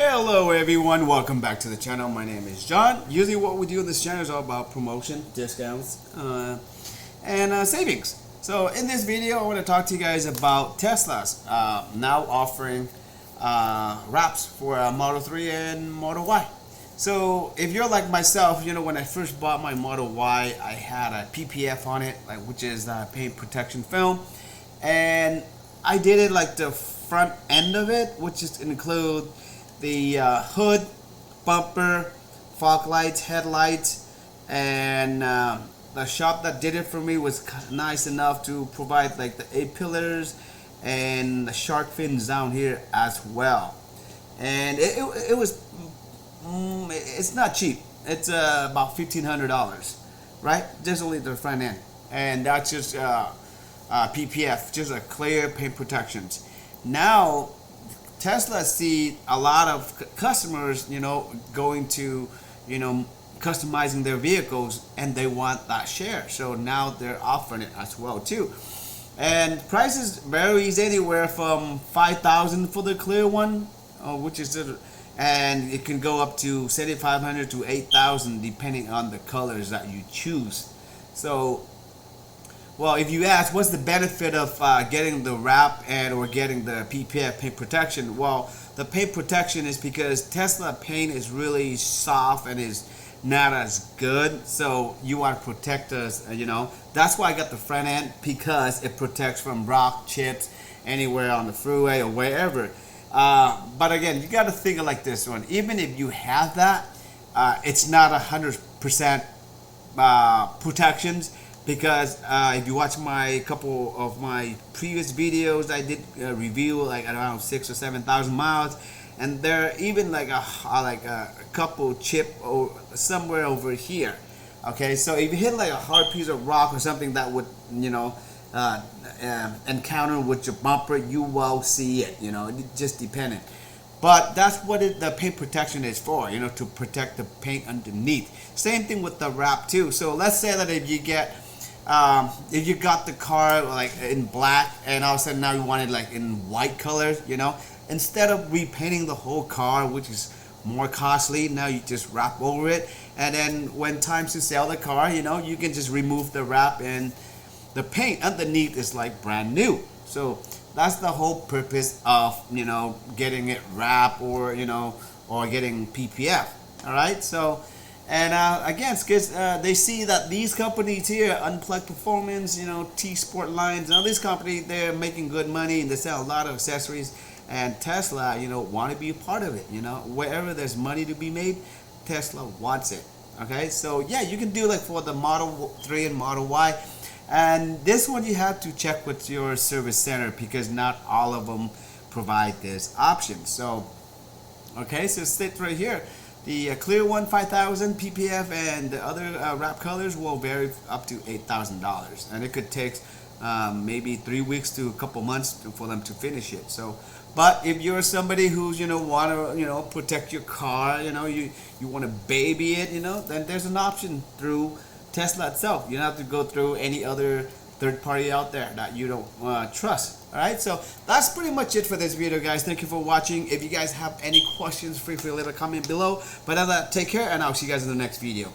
Hello everyone, welcome back to the channel. My name is John. Usually what we do in this channel is all about promotion, discounts, and savings. So in this video I want to talk to you guys about Tesla's now offering wraps for Model 3 and Model Y. So if you're like myself, you know, when I first bought my Model Y, I had a PPF on it, which is paint protection film, and I did it like the front end of it, which is include the hood, bumper, fog lights, headlights, and the shop that did it for me was nice enough to provide like the A-pillars and the shark fins down here as well. And it was it's not cheap. It's about $1,500, right? Just only the front end, and that's just PPF, just a clear paint protections. Now Tesla see a lot of customers, you know, going to, you know, customizing their vehicles, and they want that share. So now they're offering it as well too. And prices varies anywhere from $5,000 for the clear one, which is and it can go up to $7,500 to $8,000 depending on the colors that you choose. So, well, if you ask what's the benefit of getting the wrap or getting the PPF paint protection, well, the paint protection is because Tesla paint is really soft and is not as good, so you want to protect us, you know. That's why I got the front end, because it protects from rock, chips, anywhere on the freeway or wherever. But again, you got to think of like this one. Even if you have that, it's not 100% protections, because if you watch my couple of my previous videos, I did review like around 6,000 or 7,000 miles, and there even like a couple chip or somewhere over here. Okay, so if you hit like a hard piece of rock or something that would, you know, encounter with your bumper, you will see it, you know. It just depending, but that's what the paint protection is for, you know, to protect the paint underneath. Same thing with the wrap too. So let's say that if you get if you got the car like in black, and all of a sudden now you want it like in white colors, you know, instead of repainting the whole car, which is more costly, now you just wrap over it, and then when times to sell the car, you know, you can just remove the wrap and the paint underneath is like brand new. So that's the whole purpose of, you know, getting it wrapped, or, you know, or getting PPF. All right, so and again, because they see that these companies here, Unplugged Performance, you know, T-Sport Lines, and all these companies, they're making good money and they sell a lot of accessories, and Tesla, you know, want to be a part of it. You know, wherever there's money to be made, Tesla wants it. Okay, so yeah, you can do like for the Model 3 and Model Y. And this one you have to check with your service center, because not all of them provide this option. So, okay, so sit right here. The clear one, $5,000 PPF, and the other wrap colors will vary up to $8,000. And it could take maybe 3 weeks to a couple months for them to finish it. So, but if you're somebody who's, you know, want to, you know, protect your car, you know, you want to baby it, you know, then there's an option through Tesla itself. You don't have to go through any other third party out there that you don't trust. All right, so that's pretty much it for this video, guys. Thank you for watching. If you guys have any questions, feel free to leave a comment below. But other than that, take care, and I'll see you guys in the next video.